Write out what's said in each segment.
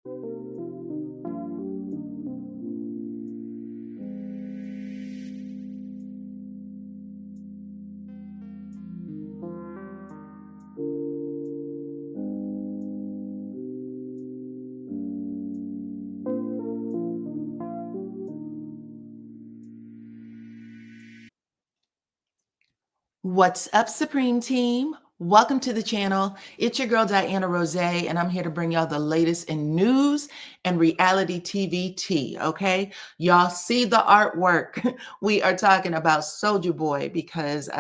What's up, Supreme Team? Welcome to the channel. It's your girl, DYANAROZAY, and I'm here to bring y'all the latest in news and reality TV tea, okay? Y'all see the artwork. We are talking about Soulja Boy because,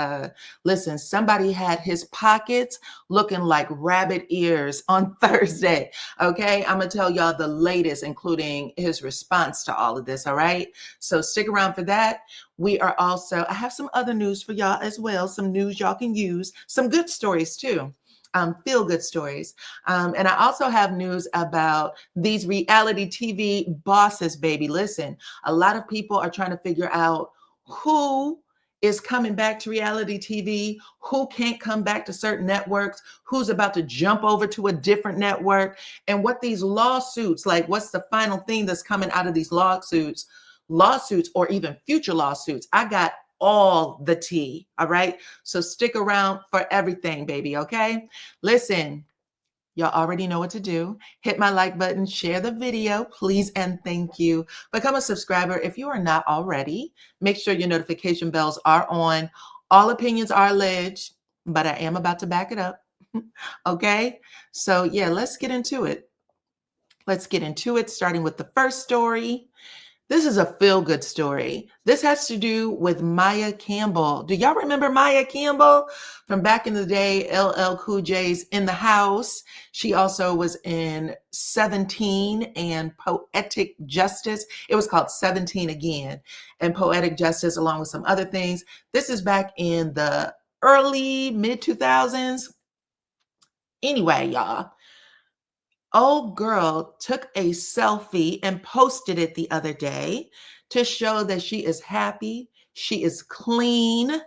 listen, somebody had his pockets looking like rabbit ears on Thursday, okay? I'm going to tell y'all the latest, including his response to all of this, all right? So stick around for that. I have some other news for y'all as well, some news y'all can use, some good stories too, feel good stories. And I also have news about these reality TV bosses, baby. Listen, a lot of people are trying to figure out who is coming back to reality TV, who can't come back to certain networks, who's about to jump over to a different network, and what these lawsuits, like what's the final thing that's coming out of these lawsuits or even future lawsuits. I got all the tea, all right? So stick around for everything, baby, okay? Listen, y'all already know what to do. Hit my like button, share the video, please and thank you. Become a subscriber if you are not already. Make sure your notification bells are on. All opinions are alleged, but I am about to back it up, okay? So yeah, let's get into it. Starting with the first story. This is a feel-good story. This has to do with Maya Campbell. Do y'all remember Maya Campbell from back in the day? LL Cool J's In the House. She also was in 17 and Poetic Justice. It was called 17 again, and Poetic Justice, along with some other things. This is back in the early mid-2000s. Anyway, y'all. Old girl took a selfie and posted it the other day to show that she is happy, she is clean,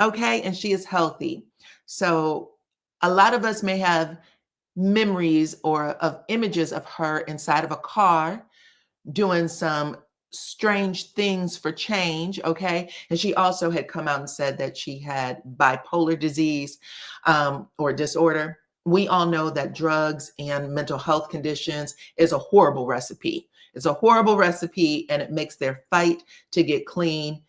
okay, and she is healthy. So a lot of us may have memories or of images of her inside of a car doing some strange things for change, okay? And she also had come out and said that she had bipolar disease or disorder. We all know that drugs and mental health conditions is a horrible recipe. It's a horrible recipe, and it makes their fight to get clean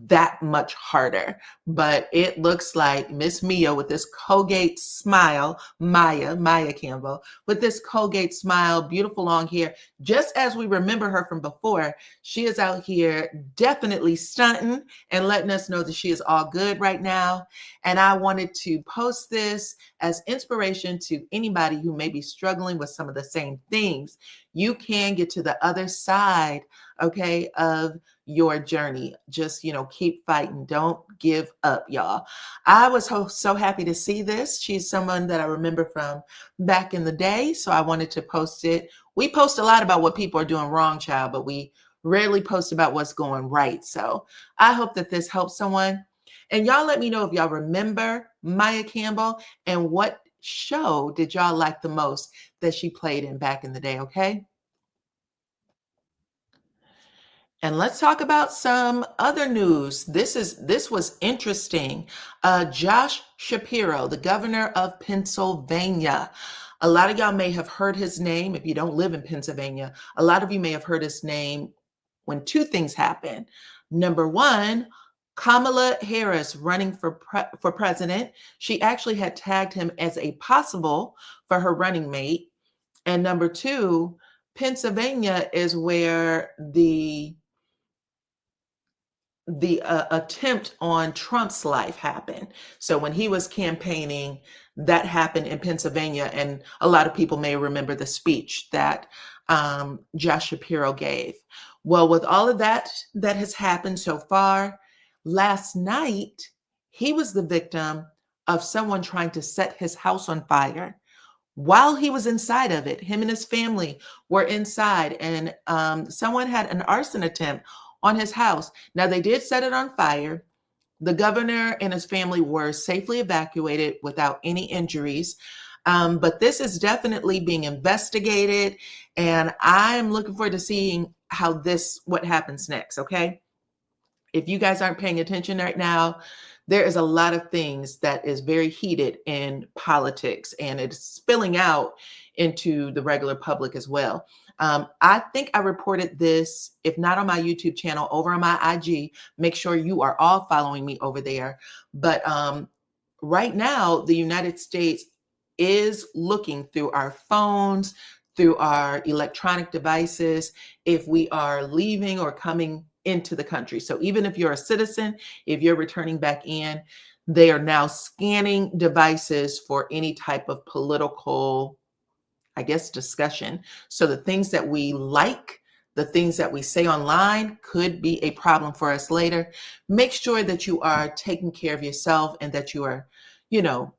that much harder. But it looks like Miss Mia with this Colgate smile, Maya Campbell, with this Colgate smile, beautiful long hair, just as we remember her from before, she is out here definitely stunting and letting us know that she is all good right now. And I wanted to post this as inspiration to anybody who may be struggling with some of the same things. You can get to the other side, okay, of your journey. Just, keep fighting. Don't give up, y'all. I was so happy to see this. She's someone that I remember from back in the day, so I wanted to post it. We post a lot about what people are doing wrong, child, but we rarely post about what's going right. So I hope that this helps someone. And y'all let me know if y'all remember Maya Campbell and what show did y'all like the most that she played in back in the day, okay? And let's talk about some other news. This was interesting. Josh Shapiro, the governor of Pennsylvania. A lot of y'all may have heard his name if you don't live in Pennsylvania. A lot of you may have heard his name when two things happen. Number one, Kamala Harris running for president. She actually had tagged him as a possible for her running mate. And number two, Pennsylvania is where the attempt on Trump's life happened. So when he was campaigning, that happened in Pennsylvania, and a lot of people may remember the speech that Josh Shapiro gave. Well, with all of that has happened so far, last night he was the victim of someone trying to set his house on fire. While he was inside of it, him and his family were inside, and someone had an arson attempt on his house. Now, they did set it on fire. The governor and his family were safely evacuated without any injuries. But this is definitely being investigated, and I'm looking forward to seeing what happens next. Okay. If you guys aren't paying attention right now, there is a lot of things that is very heated in politics, and it's spilling out into the regular public as well. I think I reported this, if not on my YouTube channel, over on my IG. Make sure you are all following me over there. But right now, the United States is looking through our phones, through our electronic devices, if we are leaving or coming into the country. So even if you're a citizen, if you're returning back in, they are now scanning devices for any type of political, I guess, discussion. So the things that we like, the things that we say online could be a problem for us later. Make sure that you are taking care of yourself and that you are, you know,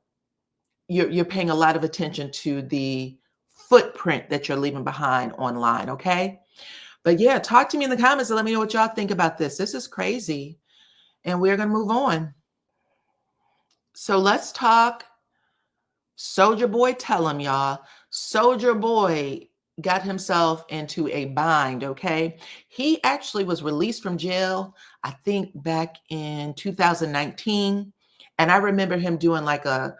you're paying a lot of attention to the footprint that you're leaving behind online, okay? But yeah, talk to me in the comments and let me know what y'all think about this. This is crazy. And we're going to move on. So let's talk Soldier Boy. Tell him, y'all. Soldier Boy got himself into a bind, okay? He actually was released from jail, I think back in 2019. And I remember him doing like a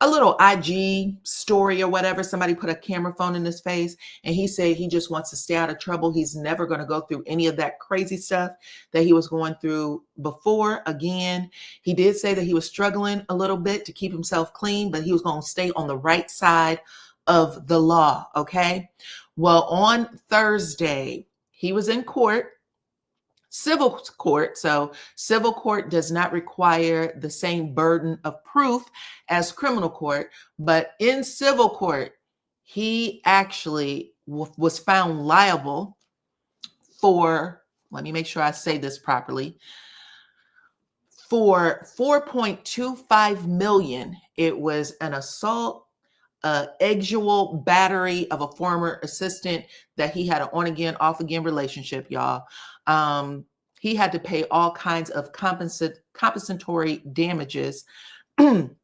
little IG story or whatever. Somebody put a camera phone in his face and he said he just wants to stay out of trouble. He's never going to go through any of that crazy stuff that he was going through before. Again, he did say that he was struggling a little bit to keep himself clean, but he was going to stay on the right side of the law. Okay. Well, on Thursday, he was in court. Civil court. So civil court does not require the same burden of proof as criminal court, but in civil court, he actually was found liable for, let me make sure I say this properly, for 4.25 million. It was an assault, exual battery of a former assistant that he had an on-again, off-again relationship, y'all. He had to pay all kinds of compensatory damages and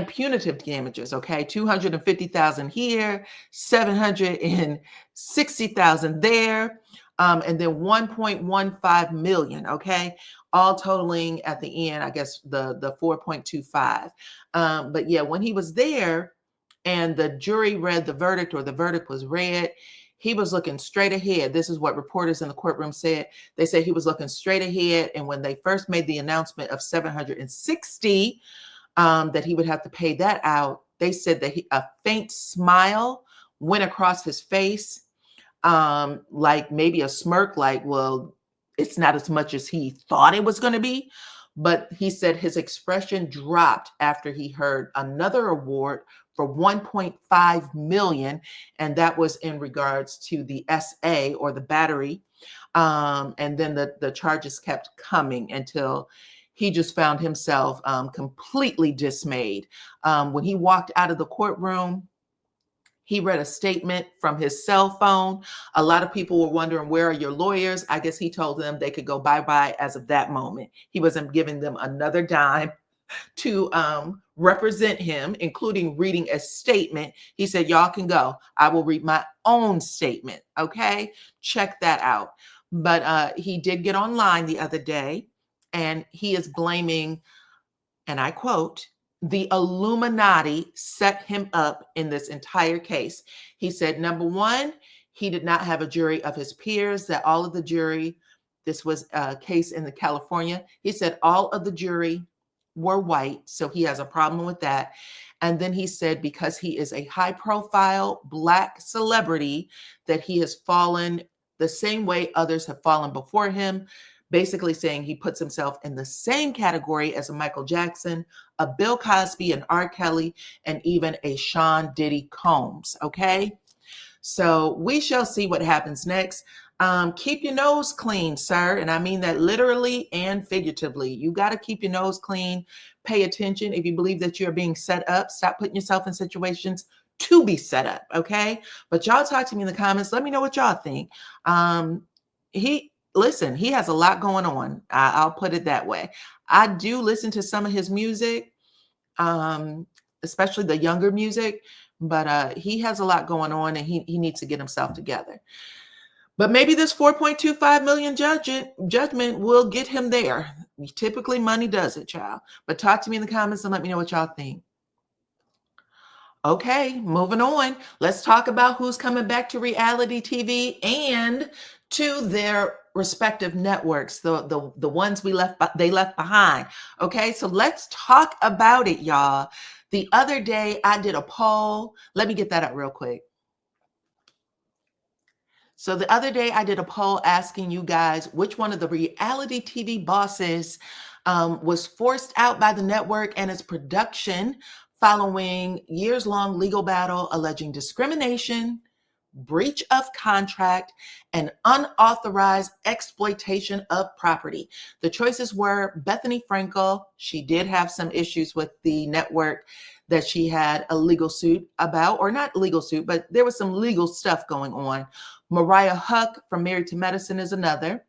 punitive damages, okay? 250,000 here, 760,000 there, and then 1.15 million, okay? All totaling at the end, I guess the 4.25. But yeah, when he was there and the jury read the verdict, or the verdict was read, he was looking straight ahead. This is what reporters in the courtroom said. They said he was looking straight ahead. And when they first made the announcement of 760, that he would have to pay that out, they said that a faint smile went across his face, like maybe a smirk, like, well, it's not as much as he thought it was going to be. But he said his expression dropped after he heard another award for 1.5 million, and that was in regards to the SA, or the battery. And then the charges kept coming until he just found himself completely dismayed. When he walked out of the courtroom, he read a statement from his cell phone. A lot of people were wondering, where are your lawyers? I guess he told them they could go bye-bye as of that moment. He wasn't giving them another dime to represent him, including reading a statement. He said, y'all can go. I will read my own statement. Okay, check that out. But he did get online the other day, and he is blaming, and I quote, the Illuminati set him up in this entire case. He said, number one, he did not have a jury of his peers, that all of the jury, this was a case in the California. He said all of the jury were white, so he has a problem with that. And then he said, because he is a high profile Black celebrity, that he has fallen the same way others have fallen before him, basically saying he puts himself in the same category as a Michael Jackson, a Bill Cosby, an R. Kelly, and even a Sean Diddy Combs. Okay, so we shall see what happens next. Keep your nose clean, sir. And I mean that literally and figuratively. You got to keep your nose clean. Pay attention. If you believe that you're being set up, stop putting yourself in situations to be set up. Okay. But y'all talk to me in the comments. Let me know what y'all think. Listen, he has a lot going on. I'll put it that way. I do listen to some of his music, especially the younger music, but he has a lot going on, and he needs to get himself together. But maybe this 4.25 million judgment will get him there. Typically, money does it, child. But talk to me in the comments and let me know what y'all think. Okay, moving on. Let's talk about who's coming back to reality TV and to their respective networks, the ones they left behind. Okay, so let's talk about it, y'all. The other day I did a poll. Let me get that up real quick. So the other day I did a poll asking you guys which one of the reality TV bosses was forced out by the network and its production following years-long legal battle alleging discrimination, breach of contract, and unauthorized exploitation of property. The choices were Bethany Frankel. She did have some issues with the network that she had a legal suit about, or not legal suit, but there was some legal stuff going on. Mariah Huq from Married to Medicine is another.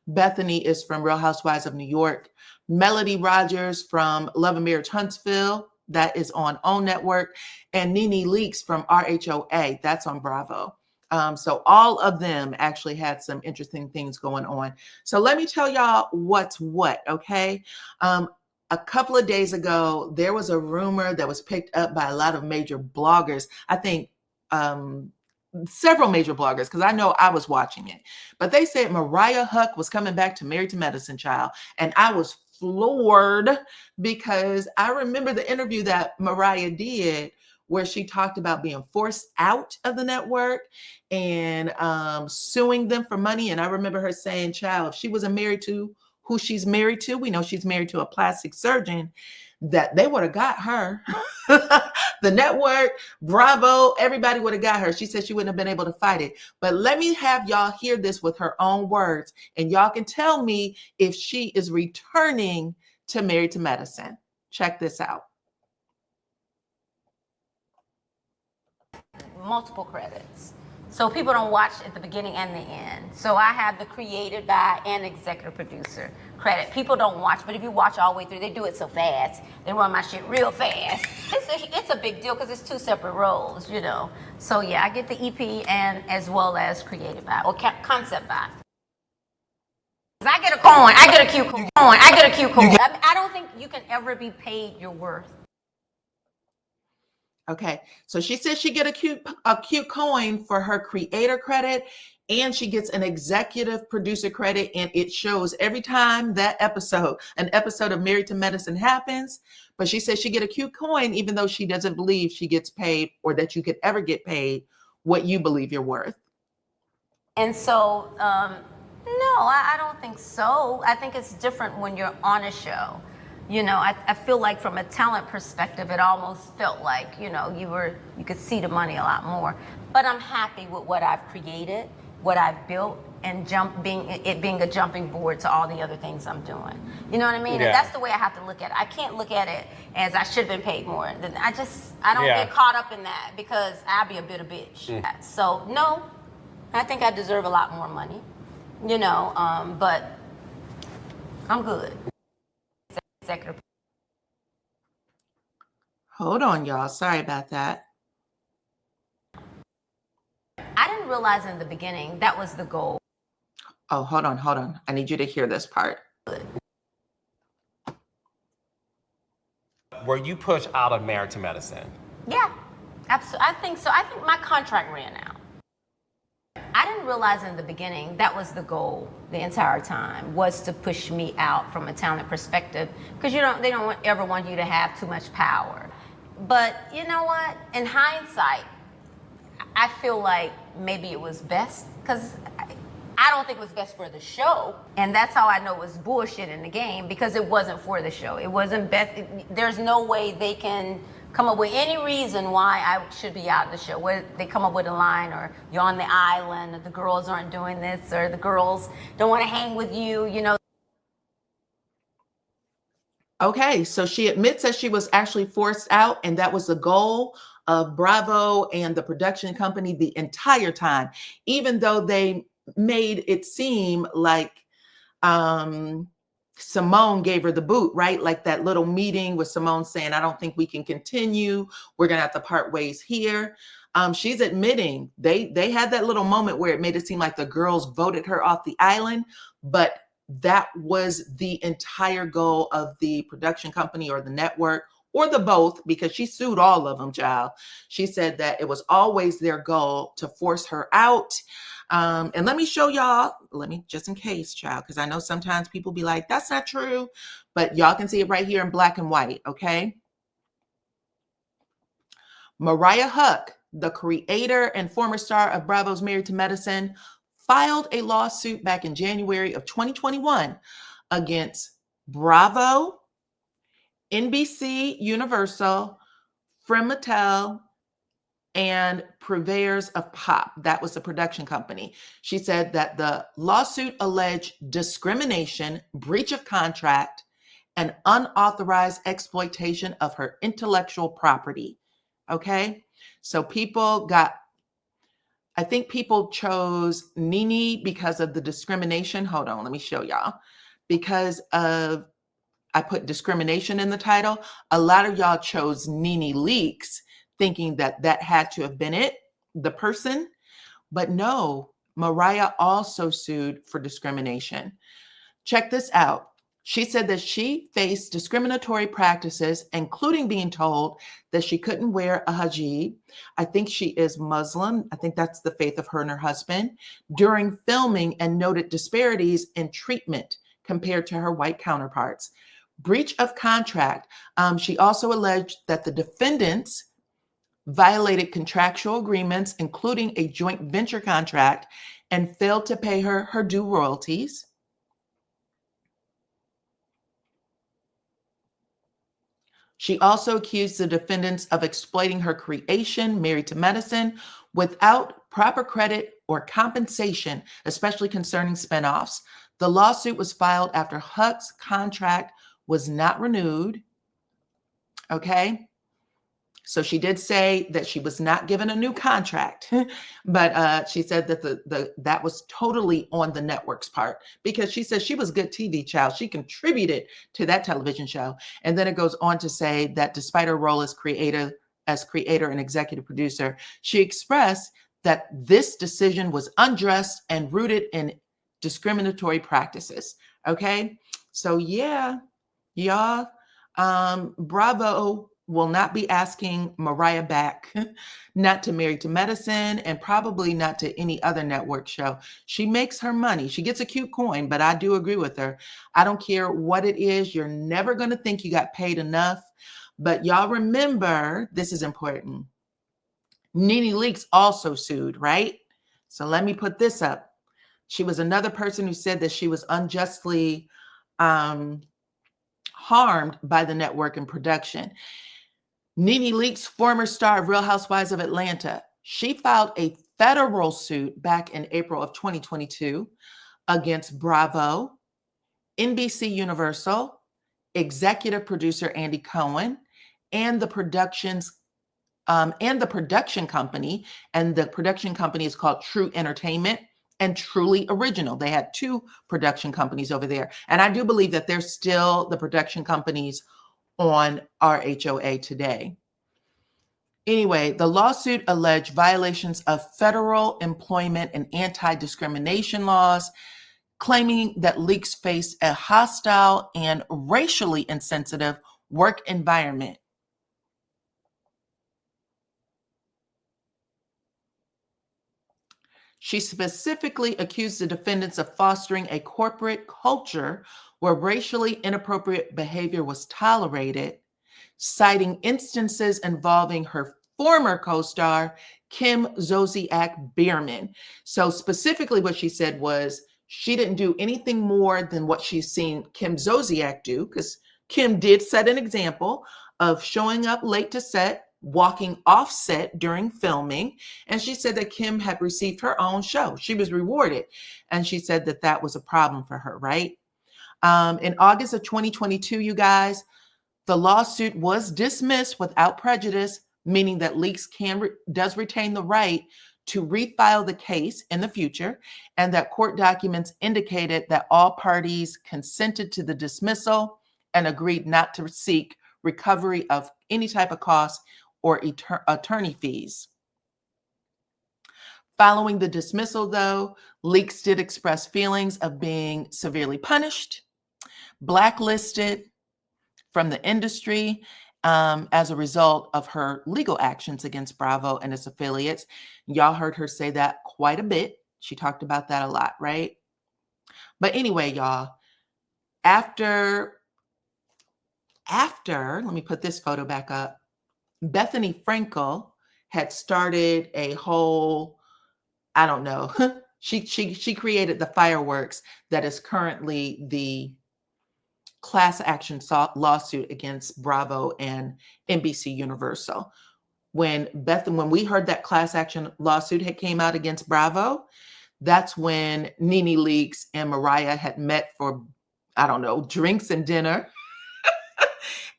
Bethany is from Real Housewives of New York. Melody Rogers from Love and Marriage Huntsville, that is on OWN Network. And Nene Leakes from RHOA, that's on Bravo. So all of them actually had some interesting things going on. So let me tell y'all what's what, okay? A couple of days ago, there was a rumor that was picked up by a lot of major bloggers. I think several major bloggers, because I know I was watching it. But they said Mariah Huq was coming back to Married to Medicine, child. And I was floored because I remember the interview that Mariah did where she talked about being forced out of the network and suing them for money. And I remember her saying, child, if she wasn't married to who she's married to, we know she's married to a plastic surgeon, that they would have got her. The network, Bravo, everybody would have got her. She said she wouldn't have been able to fight it. But let me have y'all hear this with her own words, and y'all can tell me if she is returning to Married to Medicine. Check this out. Multiple credits. So people don't watch at the beginning and the end. So I have the created by and executive producer credit. People don't watch, but if you watch all the way through, they do it so fast. They run my shit real fast. It's a big deal because it's two separate roles, you know. So yeah, I get the EP and as well as created by or concept by. I get a coin. I get a cute coin. I get a cute coin. I don't think you can ever be paid your worth. Okay, so she says she get a cute coin for her creator credit, and she gets an executive producer credit, and it shows every time that an episode of Married to Medicine happens. But she says she get a cute coin, even though she doesn't believe she gets paid or that you could ever get paid what you believe you're worth. And so, no, I don't think so. I think it's different when you're on a show. You know, I feel like from a talent perspective, it almost felt like, you know, you could see the money a lot more. But I'm happy with what I've created, what I've built, and being a jumping board to all the other things I'm doing. You know what I mean? Yeah. And that's the way I have to look at it. I can't look at it as I should have been paid more. I don't get caught up in that because I'll be a bitter bitch. So no, I think I deserve a lot more money, you know, but I'm good. Executive. Hold on, y'all. Sorry about that. I didn't realize in the beginning that was the goal. Oh, hold on. I need you to hear this part. Were you pushed out of Married to Medicine? Yeah, absolutely. I think so. I think my contract ran out. I didn't realize in the beginning that was the goal the entire time, was to push me out from a talent perspective, because they don't ever want you to have too much power. But you know what? In hindsight, I feel like maybe it was best, because I don't think it was best for the show. And that's how I know it was bullshit in the game, because it wasn't for the show. It wasn't best. There's no way they can come up with any reason why I should be out of the show. Where they come up with a line, or you're on the island, or the girls aren't doing this, or the girls don't want to hang with you, you know. Okay, so she admits that she was actually forced out, and that was the goal of Bravo and the production company the entire time, even though they made it seem like Simone gave her the boot, right? Like that little meeting with Simone saying, I don't think we can continue. We're going to have to part ways here. She's admitting they had that little moment where it made it seem like the girls voted her off the island, but that was the entire goal of the production company or the network or the both, because she sued all of them, child. She said that it was always their goal to force her out. And let me show y'all, just in case, child, because I know sometimes people be like, that's not true, but y'all can see it right here in black and white, okay? Mariah Huq, the creator and former star of Bravo's Married to Medicine, filed a lawsuit back in January of 2021 against Bravo, NBC Universal, Fremantle, and Purveyors of Pop. That was the production company. She said that the lawsuit alleged discrimination, breach of contract, and unauthorized exploitation of her intellectual property. Okay? So I think people chose Nene because of the discrimination. Hold on, let me show y'all. Because of, I put discrimination in the title. A lot of y'all chose Nene Leakes, thinking that that had to have been it, the person. But no, Mariah also sued for discrimination. Check this out. She said that she faced discriminatory practices, including being told that she couldn't wear a hijab. I think she is Muslim. I think that's the faith of her and her husband, during filming, and noted disparities in treatment compared to her white counterparts. Breach of contract. She also alleged that the defendants violated contractual agreements, including a joint venture contract, and failed to pay her her due royalties. She also accused the defendants of exploiting her creation, Married to Medicine, without proper credit or compensation, especially concerning spinoffs. The lawsuit was filed after Huq's contract was not renewed. Okay. So she did say that she was not given a new contract, but she said that that was totally on the network's part, because she said she was a good TV child. She contributed to that television show. And then it goes on to say that despite her role as creator and executive producer, she expressed that this decision was unjust and rooted in discriminatory practices. Okay. So yeah, y'all, Bravo will not be asking Mariah back, not to Married to Medicine, and probably not to any other network show. She makes her money. She gets a cute coin, but I do agree with her. I don't care what it is. You're never going to think you got paid enough. But y'all remember, this is important. Nene Leakes also sued, right? So let me put this up. She was another person who said that she was unjustly harmed by the network and production. Nene Leakes, former star of Real Housewives of Atlanta, she filed a federal suit back in April of 2022 against Bravo, NBC Universal, executive producer Andy Cohen, and the production company. And the production company is called True Entertainment and Truly Original. They had two production companies over there. And I do believe that they're still the production companies on RHOA today. Anyway, the lawsuit alleged violations of federal employment and anti-discrimination laws, claiming that Leakes faced a hostile and racially insensitive work environment. She specifically accused the defendants of fostering a corporate culture where racially inappropriate behavior was tolerated, citing instances involving her former co-star, Kim Zolciak Biermann. So specifically what she said was she didn't do anything more than what she's seen Kim Zolciak do, because Kim did set an example of showing up late to set, walking off set during filming. And she said that Kim had received her own show. She was rewarded. And she said that that was a problem for her, right? In August of 2022, you guys, the lawsuit was dismissed without prejudice, meaning that Leakes does retain the right to refile the case in the future, and that court documents indicated that all parties consented to the dismissal and agreed not to seek recovery of any type of costs or attorney fees. Following the dismissal, though, Leaks did express feelings of being severely punished, blacklisted from the industry as a result of her legal actions against Bravo and its affiliates. Y'all heard her say that quite a bit. She talked about that a lot, right? But anyway, y'all, after, let me put this photo back up. Bethany Frankel had started a whole, I don't know, she created the fireworks that is currently the class action lawsuit against Bravo and NBC Universal. When we heard that class action lawsuit had came out against Bravo, that's when Nene Leakes and Mariah had met for, I don't know, drinks and dinner.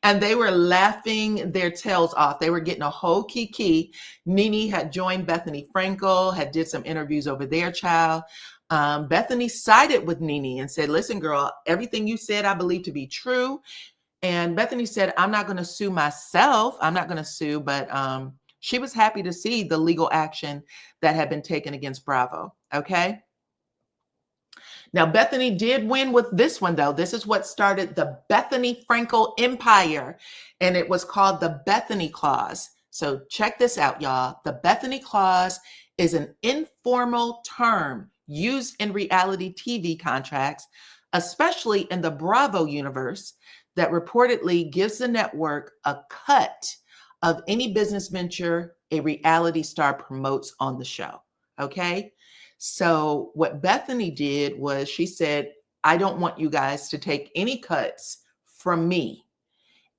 And they were laughing their tails off. They were getting a whole kiki. Nene had joined Bethany Frankel, had did some interviews over there, child. Bethany sided with Nene and said, listen, girl, everything you said, I believe to be true. And Bethany said, I'm not going to sue myself. I'm not going to sue, but she was happy to see the legal action that had been taken against Bravo. Okay. Now, Bethany did win with this one, though. This is what started the Bethany Frankel empire, and it was called the Bethany Clause. So check this out, y'all. The Bethany Clause is an informal term used in reality TV contracts, especially in the Bravo universe, that reportedly gives the network a cut of any business venture a reality star promotes on the show. Okay. So what Bethany did was she said, I don't want you guys to take any cuts from me.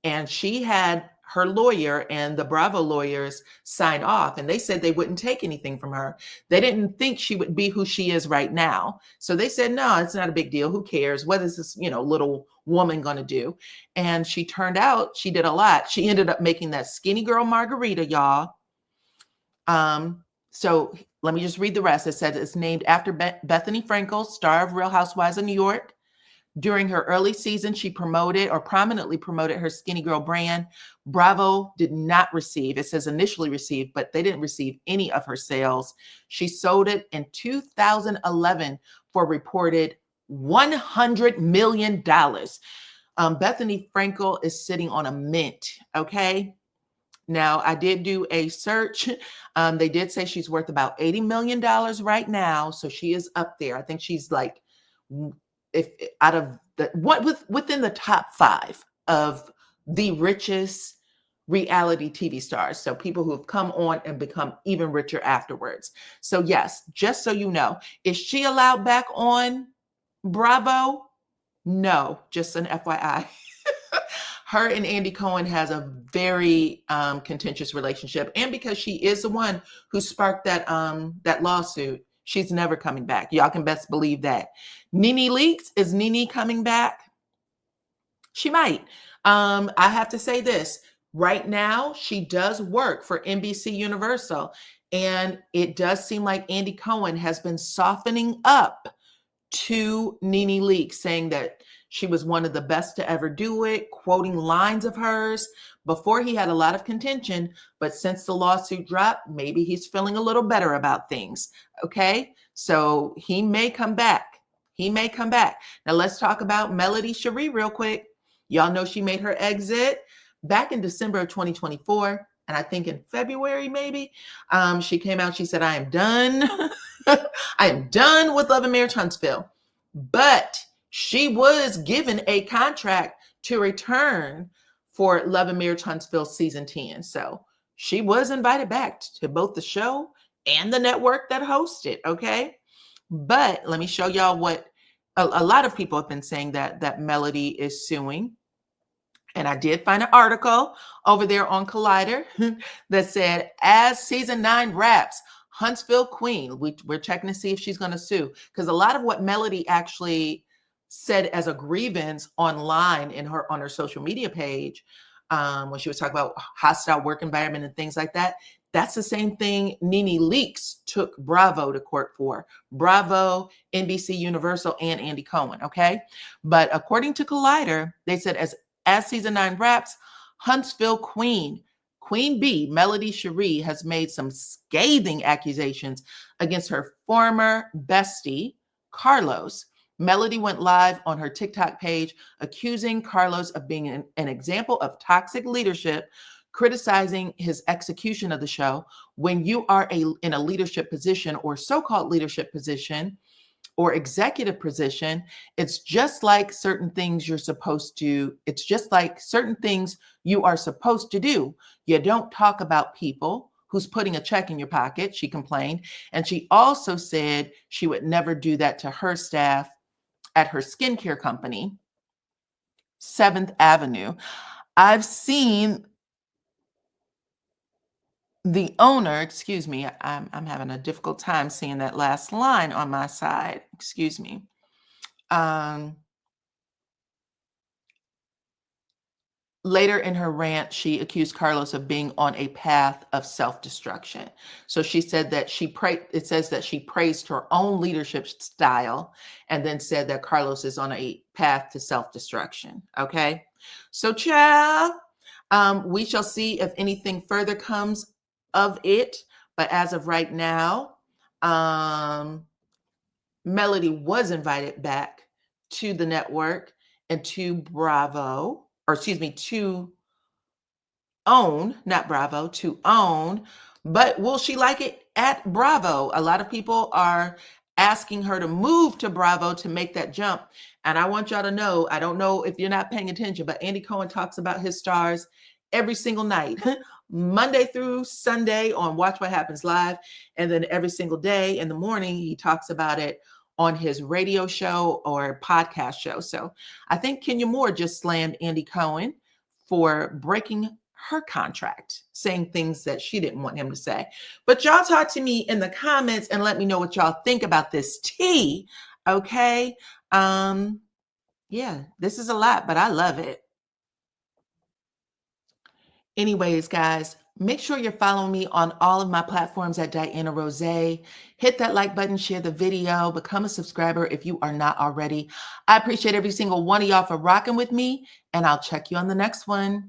And she had her lawyer and the Bravo lawyers sign off, and they said they wouldn't take anything from her. They didn't think she would be who she is right now. So they said, no, it's not a big deal. Who cares? What is this, little woman going to do? And she turned out, she did a lot. She ended up making that skinny girl margarita, y'all. So let me just read the rest. It says it's named after Bethany Frankel, star of Real Housewives of New York. During her early season, she prominently promoted her Skinny Girl brand. Bravo did not receive, it says initially received, but they didn't receive any of her sales. She sold it in 2011 for reported $100 million. Bethany Frankel is sitting on a mint, okay? Now, I did do a search. They did say she's worth about $80 million right now. So she is up there. I think she's like, within the top 5 of the richest reality TV stars. So people who have come on and become even richer afterwards. So yes, just so you know, is she allowed back on Bravo? No, just an FYI. Her and Andy Cohen has a very contentious relationship. And because she is the one who sparked that lawsuit, she's never coming back. Y'all can best believe that. Nene Leakes, is Nene coming back? She might. I have to say this. Right now, she does work for NBC Universal. And it does seem like Andy Cohen has been softening up to Nene Leakes, saying that she was one of the best to ever do it, quoting lines of hers. Before, he had a lot of contention, but since the lawsuit dropped, maybe he's feeling a little better about things. Okay, so he may come back. He may come back. Now let's talk about Melody Cherie real quick. Y'all know she made her exit back in December of 2024. And I think in February, maybe, she came out, she said, I am done. I am done with Love and Marriage Huntsville. But she was given a contract to return for Love and Marriage Huntsville season 10. So she was invited back to both the show and the network that hosted, okay? But let me show y'all what a lot of people have been saying, that Melody is suing. And I did find an article over there on Collider that said, as season 9 wraps, Huntsville Queen, we're checking to see if she's going to sue. Because a lot of what Melody actually said as a grievance online on her social media page, when she was talking about hostile work environment and things like that, That's the same thing Nene Leakes took Bravo to court for. Bravo, NBC Universal, and Andy Cohen, okay? But according to Collider, they said as season 9 wraps, Huntsville Queen Bee, Melody Cherie, has made some scathing accusations against her former bestie, Carlos. Melody went live on her TikTok page accusing Carlos of being an example of toxic leadership, criticizing his execution of the show. When you are in a leadership position or so-called leadership position or executive position, it's just like certain things you're supposed to, it's just like certain things you are supposed to do. You don't talk about people who's putting a check in your pocket, she complained. And she also said she would never do that to her staff at her skincare company, 7th Avenue. I've seen the owner, excuse me, I'm having a difficult time seeing that last line on my side, excuse me. Later in her rant, she accused Carlos of being on a path of self-destruction. So she said that it says that she praised her own leadership style and then said that Carlos is on a path to self-destruction. Okay. So child, we shall see if anything further comes of it. But as of right now, Melody was invited back to the network and to Bravo, or excuse me, to OWN, not Bravo, to OWN. But will she like it at Bravo? A lot of people are asking her to move to Bravo to make that jump. And I want y'all to know, I don't know if you're not paying attention, but Andy Cohen talks about his stars every single night, Monday through Sunday on Watch What Happens Live. And then every single day in the morning, he talks about it on his radio show or podcast show. So I think Kenya Moore just slammed Andy Cohen for breaking her contract, saying things that she didn't want him to say. But y'all talk to me in the comments and let me know what y'all think about this tea. Okay. Yeah, this is a lot, but I love it. Anyways, guys, make sure you're following me on all of my platforms at DYANAROZAY. Hit that like button, share the video, become a subscriber if you are not already. I appreciate every single one of y'all for rocking with me, and I'll check you on the next one.